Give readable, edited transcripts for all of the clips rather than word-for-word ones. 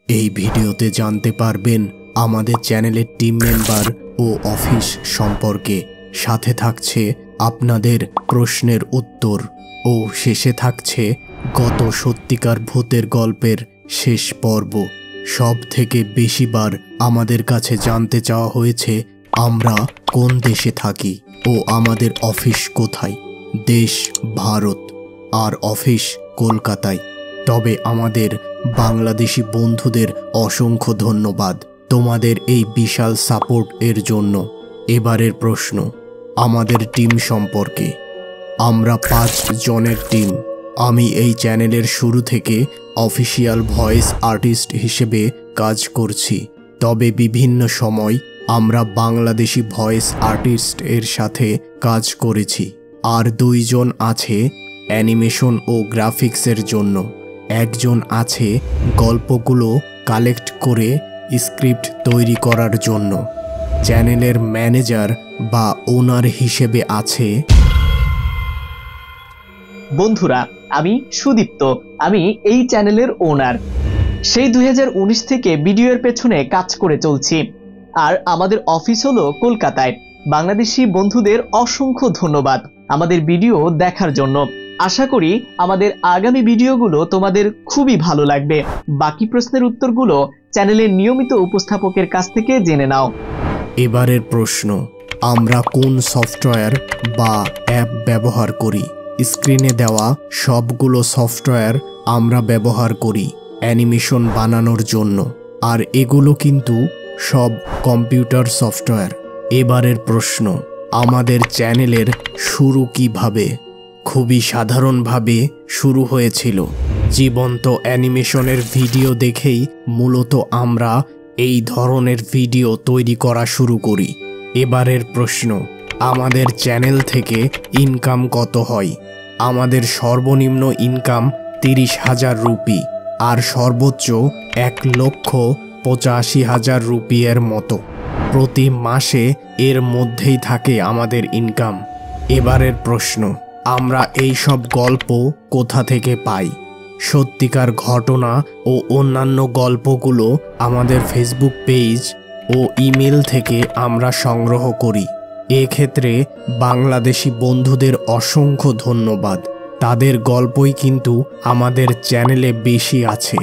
এই ভিডিওতে জানতে পারবেন আমাদের চ্যানেলের টিম মেম্বার ও অফিস সম্পর্কে, সাথে থাকছে আপনাদের প্রশ্নের উত্তর ও শেষে থাকছে গত সত্যিকার ভূতের গল্পের শেষ পর্ব। সব থেকে বেশিবার আমাদের কাছে জানতে চাওয়া হয়েছে আমরা কোন দেশে থাকি ও আমাদের অফিস কোথায়। দেশ ভারত আর অফিস কলকাতায়। তবে আমাদের বাংলাদেশি বন্ধুদের অসংখ্য ধন্যবাদ তোমাদের এই বিশাল সাপোর্ট এর জন্য। এবারের প্রশ্ন আমাদের টিম সম্পর্কে। আমরা 5 জনের টিম। আমি এই চ্যানেলের শুরু থেকে অফিসিয়াল ভয়েস আর্টিস্ট হিসেবে কাজ করছি, তবে বিভিন্ন সময় আমরা বাংলাদেশি ভয়েস আর্টিস্ট এর সাথে কাজ করেছি। আর 2 জন আছে অ্যানিমেশন ও গ্রাফিক্সের জন্য। একজন আছে গল্পগুলো কালেক্ট করে স্ক্রিপ্ট তৈরি করার জন্য। চ্যানেলের ম্যানেজার বা ওনার হিসেবে আছে বন্ধুরা, আমি সুদীপ্ত। আমি এই চ্যানেলের ওনার। সেই 2019 থেকে ভিডিওর পেছনে কাজ করে চলছি। আর আমাদের অফিস হলো কলকাতায়। বাংলাদেশি বন্ধুদের অসংখ্য ধন্যবাদ আমাদের ভিডিও দেখার জন্য। আশা করি আমাদের আগামী ভিডিওগুলো তোমাদের খুবই ভালো লাগবে। বাকি প্রশ্নের উত্তরগুলো চ্যানেলের নিয়মিত উপস্থাপকের কাছ থেকে জেনে নাও। এবারের প্রশ্ন আমরা কোন সফটওয়্যার বা অ্যাপ ব্যবহার করি। স্ক্রিনে দেওয়া সবগুলো সফটওয়্যার আমরা ব্যবহার করি অ্যানিমেশন বানানোর জন্য, আর এগুলো কিন্তু সব কম্পিউটার সফটওয়্যার। এবারের প্রশ্ন আমাদের চ্যানেলের শুরু কিভাবে। খুবই সাধারণভাবে শুরু হয়েছিল। জীবন্ত অ্যানিমেশনের ভিডিও দেখেই মূলত আমরা এই ধরনের ভিডিও তৈরি করা শুরু করি। এবারের প্রশ্ন আমাদের চ্যানেল থেকে ইনকাম কত হয়। আমাদের সর্বনিম্ন ইনকাম 30,000 রুপি আর সর্বোচ্চ 1,85,000 রুপির মতো। প্রতি মাসে এর মধ্যেই থাকে আমাদের ইনকাম। এবারের প্রশ্ন আমরা এই সব গল্প কোথা থেকে পাই। সত্যিকার ঘটনা ও অন্যান্য গল্পগুলো আমাদের ফেসবুক পেজ ও ইমেল থেকে আমরা সংগ্রহ করি। এক্ষেত্রে বাংলাদেশি বন্ধুদের অসংখ্য ধন্যবাদ। তাদের গল্পই কিন্তু আমাদের চ্যানেলে বেশি আছে।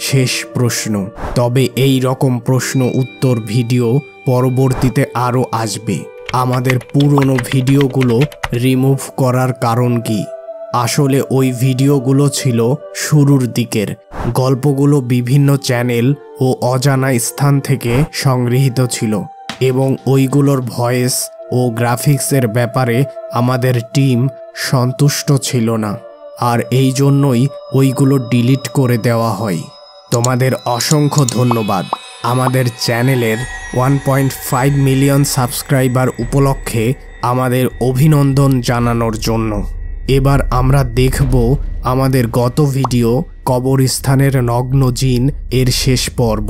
শেষ প্রশ্ন, তবে এই রকম প্রশ্ন উত্তর ভিডিও পরবর্তীতে আরও আসবে। আমাদের পুরনো ভিডিওগুলো রিমুভ করার কারণ কি? আসলে ওই ভিডিওগুলো ছিল শুরুর দিকের। গল্পগুলো বিভিন্ন চ্যানেল ও অজানা স্থান থেকে সংগৃহীত ছিল এবং ওইগুলোর ভয়েস ও গ্রাফিক্সের ব্যাপারে আমাদের টিম সন্তুষ্ট ছিল না, আর এই জন্যই ওইগুলো ডিলিট করে দেওয়া হয়। তোমাদের অসংখ্য ধন্যবাদ আমাদের চ্যানেলের 1.5 মিলিয়ন সাবস্ক্রাইবার উপলক্ষে আমাদের অভিনন্দন জানানোর জন্য। এবার আমরা দেখব আমাদের গত ভিডিও কবরস্থানের নগ্ন জিন এর শেষ পর্ব।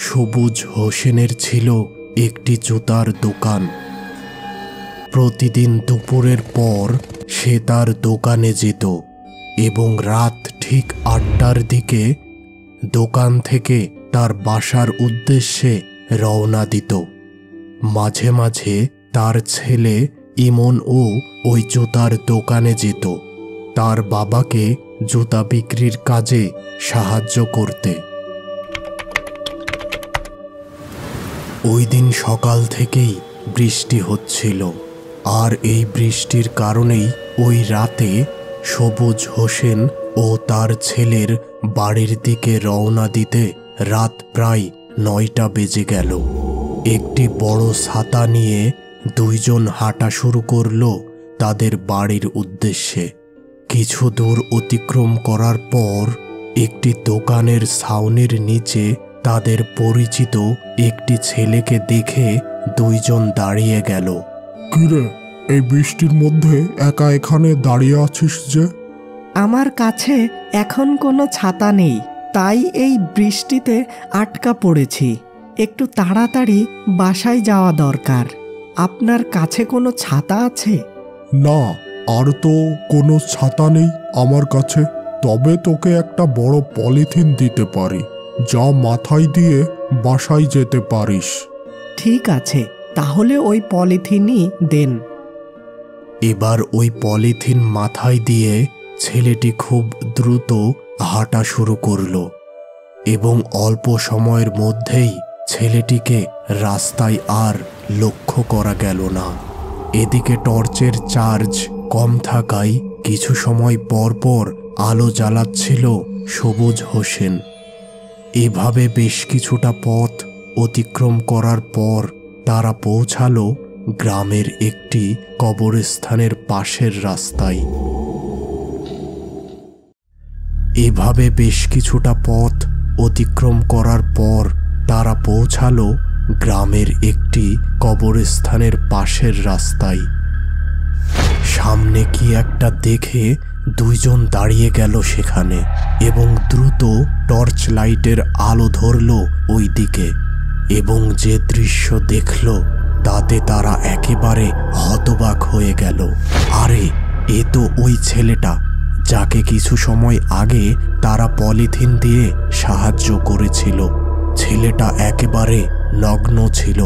সবুজ হোসেনের ছিল একটি জুতার দোকান। প্রতিদিন দুপুরের পর সে তার দোকানে যেত এবং রাত ঠিক 8টার দিকে দোকান থেকে তার বাসার উদ্দেশ্যে রওনা দিত। মাঝে মাঝে তার ছেলে ইমনও ওই জুতার দোকানে যেত তার বাবাকে জুতা বিক্রির কাজে সাহায্য করতে। ওই দিন সকাল থেকেই বৃষ্টি হচ্ছিল, আর এই বৃষ্টির কারণেই ওই রাতে সবুজ হোসেন ও তার ছেলের বাড়ির দিকে রওনা দিতে রাত প্রায় 9টা বেজে গেল। একটি বড় ছাতা নিয়ে 2 জন হাঁটা শুরু করলো তাদের বাড়ির উদ্দেশ্যে। কিছু দূর অতিক্রম করার পর একটি দোকানের ছাউনির নিচে তাদের পরিচিত একটি ছেলেকে দেখে 2 জন দাঁড়িয়ে গেল। কিরে, এই বৃষ্টির মধ্যে একা এখানে দাঁড়িয়ে আছিস যে? আমার কাছে এখন কোনো ছাতা নেই, তাই এই বৃষ্টিতে আটকা পড়েছি। একটু তাড়াতাড়ি বাসায় যাওয়া দরকার। আপনার কাছে কোনো ছাতা আছে? না, আর তো কোনো ছাতা নেই আমার কাছে। তবে তোকে একটা বড় পলিথিন দিতে পারি, যা মাথায় দিয়ে বাসায় যেতে পারিস। ঠিক আছে, তাহলে ওই পলিথিনই দেন। এবার ওই পলিথিন মাথায় দিয়ে ছেলেটি খুব দ্রুত হাঁটা শুরু করলো এবং অল্প সময়ের মধ্যেই ছেলেটিকে রাস্তায় আর লক্ষ্য করা গেল না। এদিকে টর্চের চার্জ কম থাকায় কিছু সময় পর পর আলো জ্বালাচ্ছিল সবুজ হোসেন। এভাবে বেশ কিছুটা পথ অতিক্রম করার পর তারা পৌঁছালো গ্রামের একটি কবরস্থানের পাশের রাস্তায়। এভাবে বেশ কিছুটা পথ অতিক্রম করার পর তারা পৌঁছালো গ্রামের একটি কবরস্থানের পাশের রাস্তায়। সামনে কি একটা দেখে দুইজন দাঁড়িয়ে গেল সেখানে এবং দ্রুত টর্চ লাইটের আলো ধরল ওই দিকে, এবং যে দৃশ্য দেখল তাতে তারা একেবারে হতবাক হয়ে গেল। আরে, এ তো ওই ছেলেটা যাকে কিছু সময় আগে তারা পলিথিন দিয়ে সাহায্য করেছিল। ছেলেটা একেবারে নগ্ন ছিল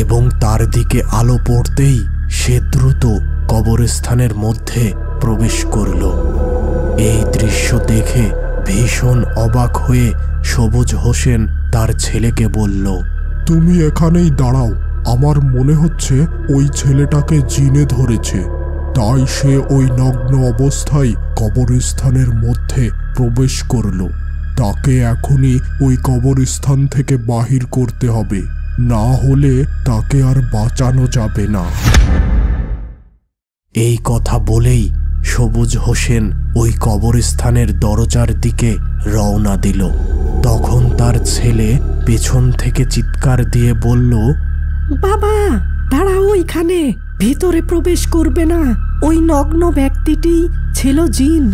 এবং তার দিকে আলো পড়তেই সে দ্রুত কবরস্থানের মধ্যে প্রবেশ করল। এই দৃশ্য দেখে ভীষণ অবাক হয়ে সবুজ হোসেন তার ছেলেকে বলল, তুমি এখানেই দাঁড়াও, আমার মনে হচ্ছে ওই ছেলেটাকে জিনে ধরেছে, তাই সে ওই নগ্ন অবস্থায় কবরস্থানের মধ্যে প্রবেশ করল। তাকে এখনই ওই কবরস্থান থেকে বাহির করতে হবে, না হলে তাকে আর বাঁচানো যাবে না। এই কথা বলেই সবুজ হোসেন ওই কবরস্থানের দরজার দিকে রওনা দিল। তখন তার ছেলে পেছন থেকে চিৎকার দিয়ে বলল, বাবা, দাঁড়াও, ওইখানে ভিতরে প্রবেশ করবে না। ওই নগ্ন ব্যক্তিটি ছিল জিন।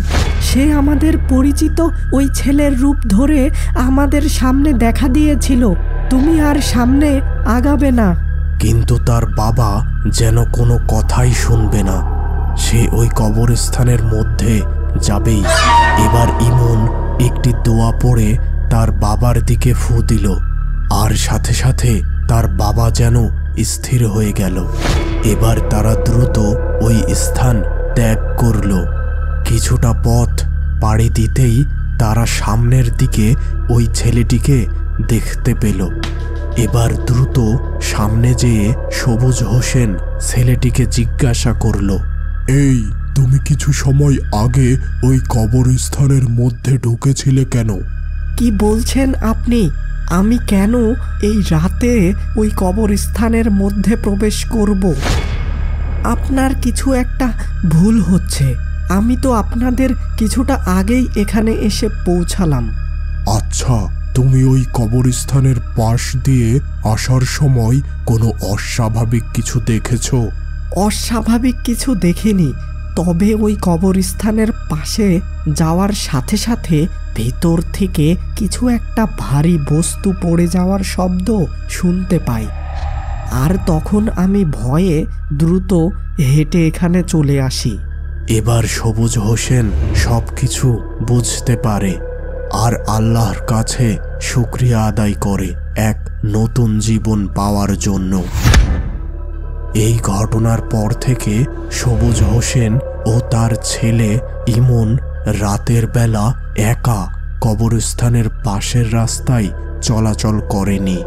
সে আমাদের পরিচিত ওই ছেলের রূপ ধরে আমাদের সামনে দেখা দিয়েছিল। তুমি আর সামনে আগাবে না। কিন্তু তার বাবা যেন কোনো কথাই শুনবে না। সে ওই কবরস্থানের মধ্যে যাবেই। এবার ইমন একটি দোয়া পড়ে তার বাবার দিকে ফু দিল, আর সাথে সাথে তার বাবা যেন স্থির হয়ে গেল। এবার তারা দ্রুত ওই স্থান ত্যাগ করল। কিছুটা পথ পাড়ি দিতেই তারা সামনের দিকে ওই ছেলেটিকে দেখতে পেল। এবার দ্রুত সামনে যেয়ে সবুজ হোসেন ছেলেটিকে জিজ্ঞাসা করল, এই, তুমি কিছু সময় আগে ওই কবরস্থানের মধ্যে ঢুকেছিলে কেন? কি বলছেন আপনি? আমি কেন এই রাতে ওই কবরস্থানের মধ্যে প্রবেশ করব? আপনার কিছু একটা ভুল হচ্ছে। আমি তো আপনাদের কিছুটা আগেই এখানে এসে পৌঁছালাম। আচ্ছা, তুমি ওই কবরস্থানের পাশ দিয়ে আসার সময় কোনো অস্বাভাবিক কিছু দেখেছো? অস্বাভাবিক কিছু দেখিনি, তবে ওই কবরস্থানের পাশে যাওয়ার সাথে সাথে ভেতর থেকে কিছু একটা ভারী বস্তু পড়ে যাওয়ার শব্দ শুনতে পাই। আর তখন আমি ভয়ে দ্রুত হেঁটে এখানে চলে আসি। এবার সবুজ হোসেন সবকিছু বুঝতে পারে আর আল্লাহর কাছে শুকরিয়া আদায় করে এক নতুন জীবন পাওয়ার জন্য। এই ঘটনার পর থেকে সবুজ হোসেন ও তার ছেলে ইমন রাতের বেলা একা কবরস্থানের পাশের রাস্তায় চলাচল করেনি।